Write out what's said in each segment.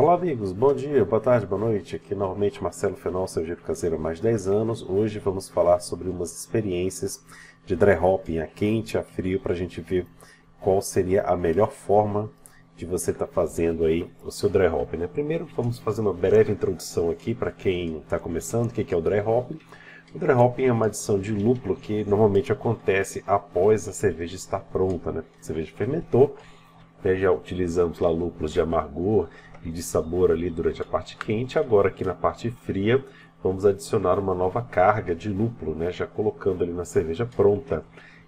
Olá amigos, bom dia, boa tarde, boa noite. Aqui novamente Marcelo Fenol, cervejeiro caseiro há mais de 10 anos. Hoje vamos falar sobre umas experiências de dry hopping a quente, a frio, para a gente ver qual seria a melhor forma de você estar fazendo aí o seu dry hopping, né? Primeiro vamos fazer uma breve introdução aqui para quem está começando, o que é o dry hopping. O dry hopping é uma adição de lúpulo que normalmente acontece após a cerveja estar pronta, né? A cerveja fermentou, já utilizamos lá lúpulos de amargor e de sabor ali durante a parte quente. Agora aqui na parte fria vamos adicionar uma nova carga de lúpulo, né? Já colocando ali na cerveja pronta.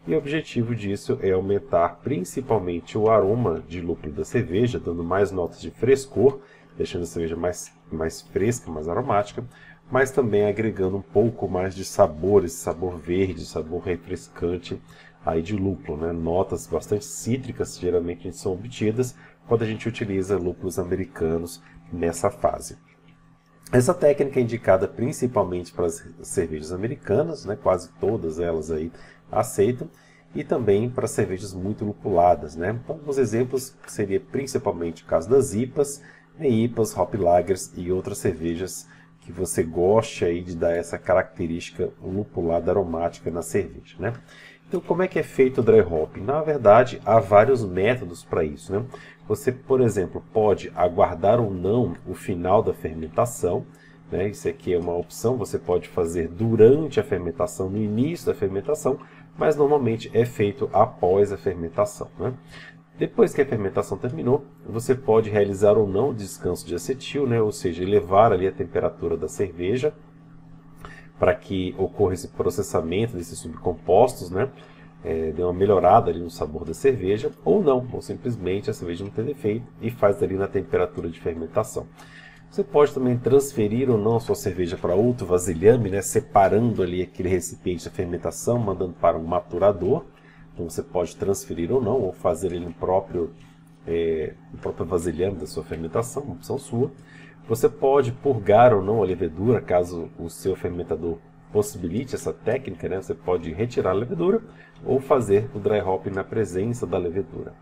E o objetivo disso é aumentar principalmente o aroma de lúpulo da cerveja, dando mais notas de frescor, deixando a cerveja mais fresca, mais aromática, mas também agregando um pouco mais de sabor, esse sabor verde, sabor refrescante aí de lúpulo, né? Notas bastante cítricas geralmente são obtidas quando a gente utiliza lúpulos americanos nessa fase. Essa técnica é indicada principalmente para as cervejas americanas, né? Quase todas elas aí aceitam, e também para cervejas muito lupuladas, né? Então, alguns exemplos seria principalmente o caso das IPAs, IPAs, Hop Lagers e outras cervejas que você goste aí de dar essa característica lupulada aromática na cerveja, né? Então, como é que é feito o dry hopping? Na verdade, há vários métodos para isso, né? Você, por exemplo, pode aguardar ou não o final da fermentação, né? Isso aqui é uma opção, você pode fazer durante a fermentação, no início da fermentação, mas normalmente é feito após a fermentação, né? Depois que a fermentação terminou, você pode realizar ou não o descanso de acetil, né? Ou seja, elevar ali a temperatura da cerveja, para que ocorra esse processamento desses subcompostos, né? Dê uma melhorada ali no sabor da cerveja, ou não, ou simplesmente a cerveja não tem defeito e faz ali na temperatura de fermentação. Você pode também transferir ou não a sua cerveja para outro vasilhame, né? Separando ali aquele recipiente da fermentação, mandando para um maturador. Então você pode transferir ou não, ou fazer ele no próprio vasilhame da sua fermentação, uma opção sua. Você pode purgar ou não a levedura, caso o seu fermentador possibilite essa técnica, né? Você pode retirar a levedura ou fazer o dry hopping na presença da levedura.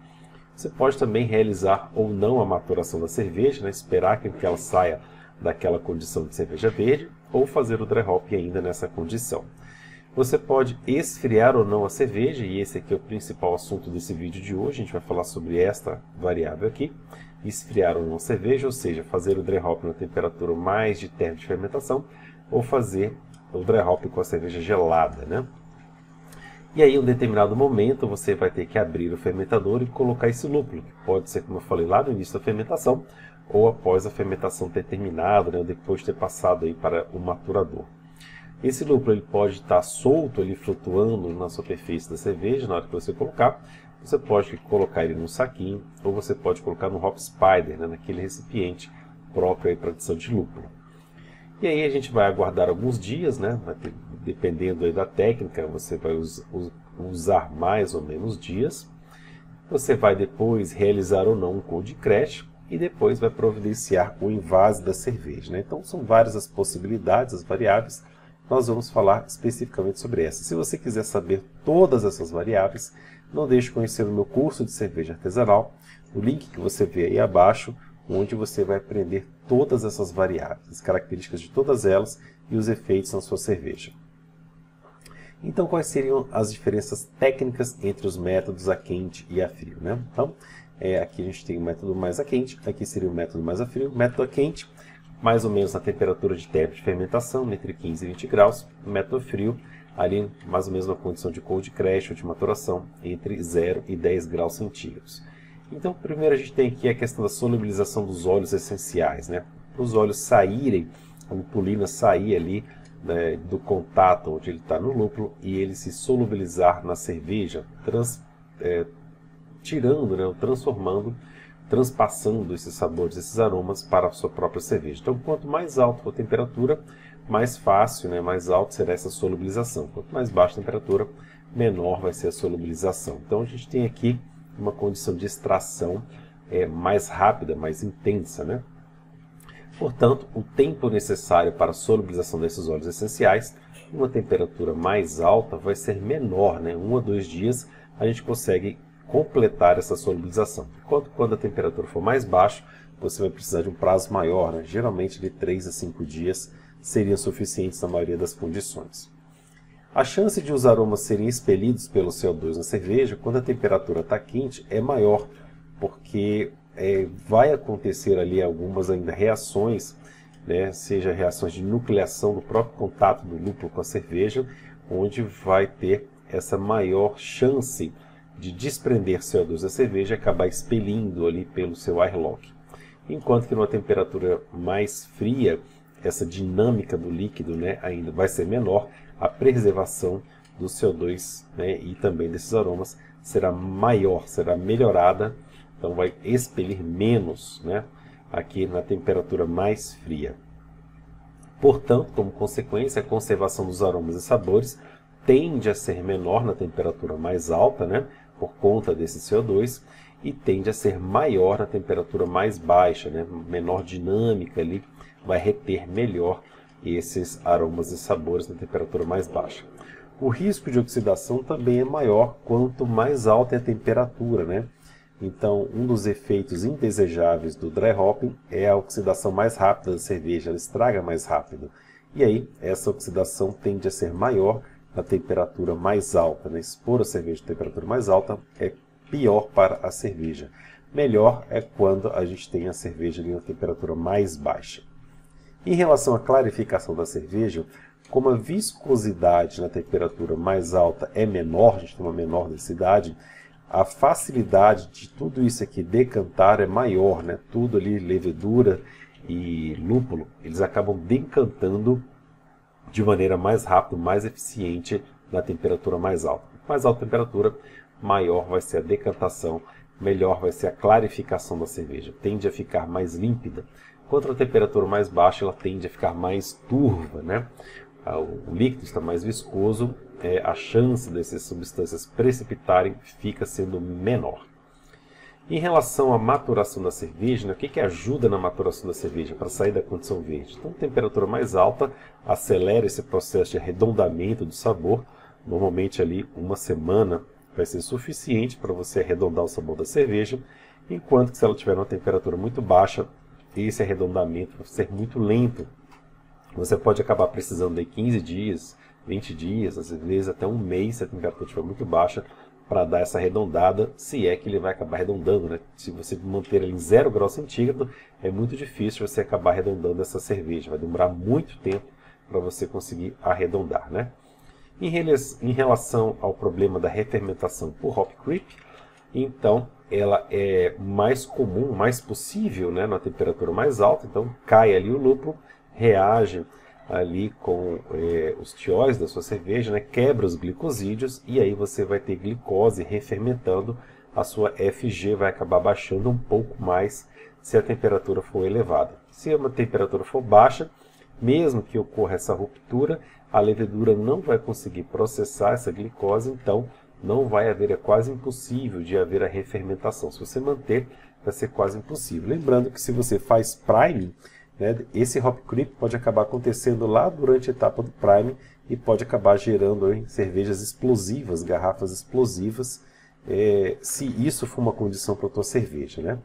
Você pode também realizar ou não a maturação da cerveja, né? Esperar que ela saia daquela condição de cerveja verde, ou fazer o dry hopping ainda nessa condição. Você pode esfriar ou não a cerveja, e esse aqui é o principal assunto desse vídeo de hoje. A gente vai falar sobre esta variável aqui. Esfriar ou não a cerveja, ou seja, fazer o dry hopping na temperatura mais de término de fermentação, ou fazer o dry hopping com a cerveja gelada, né? E aí, em um determinado momento, você vai ter que abrir o fermentador e colocar esse lúpulo, que pode ser, como eu falei lá no início da fermentação, ou após a fermentação ter terminado, né? Ou depois de ter passado aí para o maturador. Esse lúpulo ele pode estar solto ali, flutuando na superfície da cerveja na hora que você colocar. Você pode colocar ele num saquinho, ou você pode colocar no Hop Spider, né, naquele recipiente próprio para adição de lúpulo. E aí a gente vai aguardar alguns dias, né, dependendo aí da técnica, você vai usar mais ou menos dias. Você vai depois realizar ou não um cold crash, e depois vai providenciar o invase da cerveja, né? Então são várias as possibilidades, as variáveis. Nós vamos falar especificamente sobre essa. Se você quiser saber todas essas variáveis, não deixe de conhecer o meu curso de cerveja artesanal, o link que você vê aí abaixo, onde você vai aprender todas essas variáveis, as características de todas elas e os efeitos na sua cerveja. Então, quais seriam as diferenças técnicas entre os métodos a quente e a frio, né? Então, aqui a gente tem o método mais a quente, aqui seria o método mais a frio. O método a quente, mais ou menos na temperatura de término de fermentação, entre 15 e 20 graus. O método frio, ali mais ou menos na condição de cold crash ou de maturação, entre 0 e 10 graus centígrados. Então, primeiro a gente tem aqui a questão da solubilização dos óleos essenciais, né? Para os óleos saírem, a lupulina sair ali, né, do contato onde ele está no lúpulo e ele se solubilizar na cerveja, tirando, né, transformando, transpassando esses sabores, esses aromas para a sua própria cerveja. Então, quanto mais alta for a temperatura, mais fácil, né, mais alto será essa solubilização. Quanto mais baixa a temperatura, menor vai ser a solubilização. Então, a gente tem aqui uma condição de extração mais rápida, mais intensa, né? Portanto, o tempo necessário para a solubilização desses óleos essenciais, em uma temperatura mais alta, vai ser menor, né? 1 a 2 dias a gente consegue completar essa solubilização. Enquanto quando a temperatura for mais baixa, você vai precisar de um prazo maior, né? Geralmente de 3 a 5 dias seriam suficientes na maioria das condições. A chance de os aromas serem expelidos pelo CO2 na cerveja, quando a temperatura está quente, é maior, porque vai acontecer ali algumas ainda reações, né? Seja reações de nucleação do próprio contato do lúpulo com a cerveja, onde vai ter essa maior chance de desprender CO2 da cerveja e acabar expelindo ali pelo seu airlock. Enquanto que numa temperatura mais fria, essa dinâmica do líquido, né, ainda vai ser menor, a preservação do CO2, né, e também desses aromas será maior, será melhorada, então vai expelir menos, né, aqui na temperatura mais fria. Portanto, como consequência, a conservação dos aromas e sabores tende a ser menor na temperatura mais alta, né, por conta desse CO2, e tende a ser maior na temperatura mais baixa, né, menor dinâmica ali, vai reter melhor esses aromas e sabores na temperatura mais baixa. O risco de oxidação também é maior quanto mais alta é a temperatura, né? Então, um dos efeitos indesejáveis do dry hopping é a oxidação mais rápida da cerveja, ela estraga mais rápido. E aí, essa oxidação tende a ser maior na temperatura mais alta, né? Expor a cerveja a temperatura mais alta é pior para a cerveja. Melhor é quando a gente tem a cerveja ali na temperatura mais baixa. Em relação à clarificação da cerveja, como a viscosidade na temperatura mais alta é menor, a gente tem uma menor densidade, a facilidade de tudo isso aqui decantar é maior, né? Tudo ali, levedura e lúpulo, eles acabam decantando de maneira mais rápida, mais eficiente na temperatura mais alta. Mais alta temperatura, maior vai ser a decantação, melhor vai ser a clarificação da cerveja, tende a ficar mais límpida. Enquanto a temperatura mais baixa, ela tende a ficar mais turva, né? O líquido está mais viscoso, a chance dessas substâncias precipitarem fica sendo menor. Em relação à maturação da cerveja, né, o que ajuda na maturação da cerveja para sair da condição verde? Então, temperatura mais alta acelera esse processo de arredondamento do sabor. Normalmente ali uma semana vai ser suficiente para você arredondar o sabor da cerveja, enquanto que se ela tiver uma temperatura muito baixa, esse arredondamento vai ser muito lento. Você pode acabar precisando de 15 dias, 20 dias, às vezes até um mês, se a temperatura estiver muito baixa, para dar essa arredondada, se é que ele vai acabar arredondando, né? Se você manter ele em 0 grau centígrado, é muito difícil você acabar arredondando essa cerveja. Vai demorar muito tempo para você conseguir arredondar, né? Em relação ao problema da refermentação por hop creep, então ela é mais comum, mais possível, né, na temperatura mais alta. Então cai ali o lúpulo, reage ali com os tióis da sua cerveja, né, quebra os glicosídeos e aí você vai ter glicose refermentando, a sua FG vai acabar baixando um pouco mais se a temperatura for elevada. Se a temperatura for baixa, mesmo que ocorra essa ruptura, a levedura não vai conseguir processar essa glicose, então não vai haver, é quase impossível de haver a refermentação. Se você manter, vai ser quase impossível. Lembrando que se você faz priming, né, esse hop creep pode acabar acontecendo lá durante a etapa do priming e pode acabar gerando cervejas explosivas, garrafas explosivas, se isso for uma condição para a tua cerveja, né?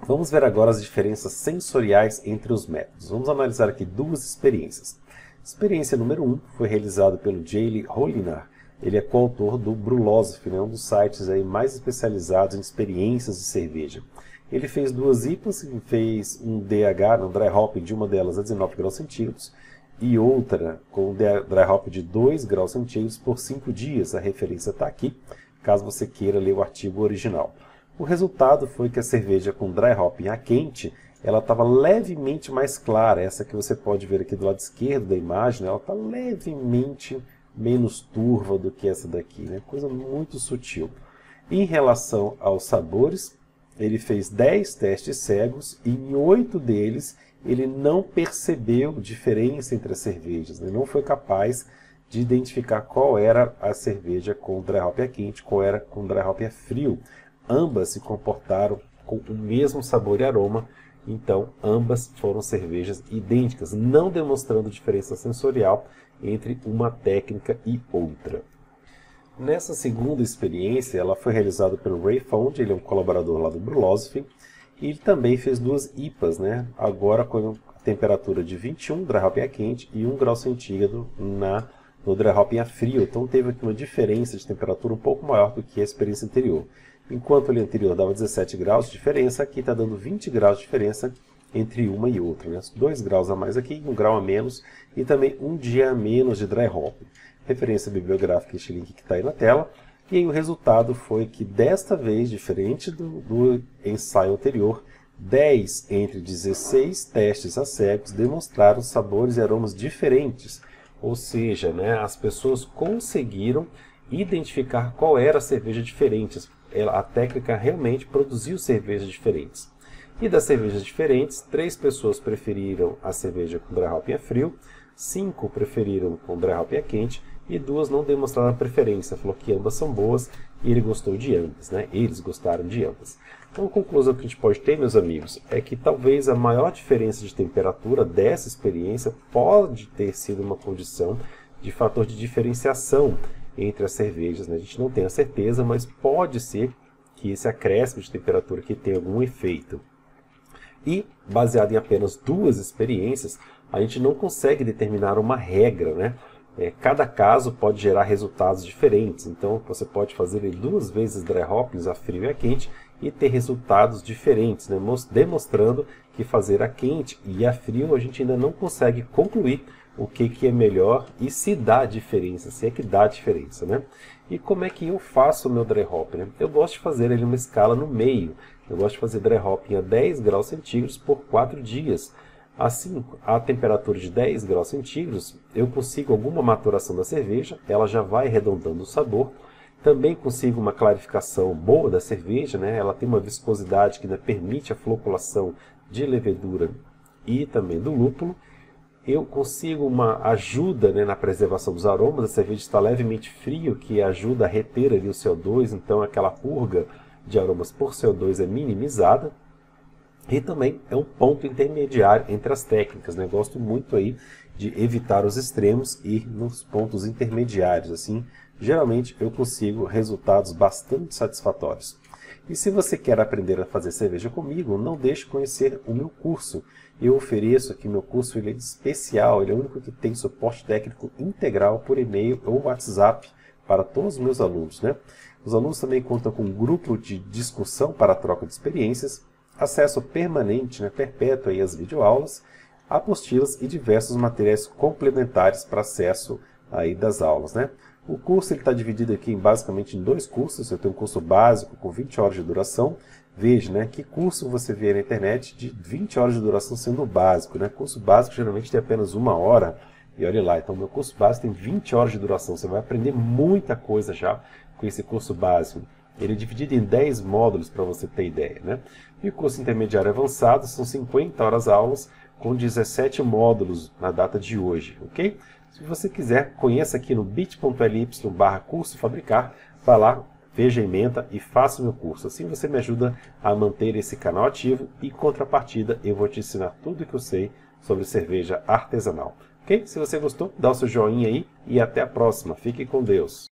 Vamos ver agora as diferenças sensoriais entre os métodos. Vamos analisar aqui duas experiências. Experiência número 1 foi realizada pelo J.L. Holinar. Ele é coautor do Brulosophy, né, um dos sites aí mais especializados em experiências de cerveja. Ele fez 2 IPAs, fez um DH, um dry hop de uma delas a 19 graus centígrados e outra com dry hop de 2 graus centígrados por 5 dias. A referência está aqui, caso você queira ler o artigo original. O resultado foi que a cerveja com dry hopping a quente, ela estava levemente mais clara. Essa que você pode ver aqui do lado esquerdo da imagem, né? Ela está levemente menos turva do que essa daqui, né? Coisa muito sutil. Em relação aos sabores, ele fez 10 testes cegos e em 8 deles ele não percebeu diferença entre as cervejas, né? Não foi capaz de identificar qual era a cerveja com dry hop a quente, qual era com dry hop a frio. Ambas se comportaram com o mesmo sabor e aroma, então ambas foram cervejas idênticas, não demonstrando diferença sensorial entre uma técnica e outra. Nessa segunda experiência, ela foi realizada pelo Ray Fond, ele é um colaborador lá do Brulosophy, e ele também fez duas IPAs, né? Agora com a temperatura de 21 dry hopping a quente e 1 grau centígrado no dry hopping a frio. Então teve aqui uma diferença de temperatura um pouco maior do que a experiência anterior. Enquanto ali anterior dava 17 graus de diferença, aqui está dando 20 graus de diferença entre uma e outra, né? 2 graus a mais aqui, 1 grau a menos e também um dia a menos de dry hopping. Referência bibliográfica, este link que está aí na tela. E aí o resultado foi que desta vez, diferente do ensaio anterior, 10 entre 16 testes a cegos demonstraram sabores e aromas diferentes. Ou seja, né, as pessoas conseguiram identificar qual era a cerveja diferente. A técnica realmente produziu cervejas diferentes. E das cervejas diferentes, 3 pessoas preferiram a cerveja com dry hopping a frio, 5 preferiram com dry hopping a quente e 2 não demonstraram preferência. Falou que ambas são boas e ele gostou de ambas, né? Eles gostaram de ambas. Então a conclusão que a gente pode ter, meus amigos, é que talvez a maior diferença de temperatura dessa experiência pode ter sido uma condição de fator de diferenciação entre as cervejas, né? A gente não tem a certeza, mas pode ser que esse acréscimo de temperatura aqui tenha algum efeito. E, baseado em apenas 2 experiências, a gente não consegue determinar uma regra, né? Cada caso pode gerar resultados diferentes, então você pode fazer 2 vezes dry hoppings a frio e a quente e ter resultados diferentes, né? Demonstrando que fazer a quente e a frio a gente ainda não consegue concluir o que é melhor e se dá diferença, se é que dá diferença, né? E como é que eu faço o meu dry hopping, né? Eu gosto de fazer ele uma escala no meio, eu gosto de fazer dry hopping a 10 graus centígrados por 4 dias. Assim, a temperatura de 10 graus centígrados, eu consigo alguma maturação da cerveja, ela já vai arredondando o sabor. Também consigo uma clarificação boa da cerveja, né? Ela tem uma viscosidade que ainda permite a floculação de levedura e também do lúpulo. Eu consigo uma ajuda, né, na preservação dos aromas, a cerveja está levemente frio, que ajuda a reter ali o CO2, então aquela purga de aromas por CO2 é minimizada. E também é um ponto intermediário entre as técnicas, né? Gosto muito aí de evitar os extremos e ir nos pontos intermediários, assim, geralmente eu consigo resultados bastante satisfatórios. E se você quer aprender a fazer cerveja comigo, não deixe de conhecer o meu curso. Eu ofereço aqui meu curso, ele é especial, ele é o único que tem suporte técnico integral por e-mail ou WhatsApp para todos os meus alunos, né? Os alunos também contam com um grupo de discussão para a troca de experiências, acesso permanente, né, perpétuo aí às videoaulas, apostilas e diversos materiais complementares para acesso aí das aulas, né? O curso está dividido aqui basicamente em 2 cursos. Eu tenho um curso básico com 20 horas de duração. Veja, né, que curso você vê na internet de 20 horas de duração sendo o básico, né? Curso básico geralmente tem apenas 1 hora. E olha lá, então meu curso básico tem 20 horas de duração. Você vai aprender muita coisa já com esse curso básico. Ele é dividido em 10 módulos para você ter ideia, né? E o curso intermediário avançado são 50 horas aulas com 17 módulos na data de hoje, ok? Se você quiser, conheça aqui no bit.ly/curso fabricar, vá lá, veja a ementa e faça o meu curso. Assim você me ajuda a manter esse canal ativo e, em contrapartida, eu vou te ensinar tudo o que eu sei sobre cerveja artesanal. Ok? Se você gostou, dá o seu joinha aí e até a próxima. Fique com Deus!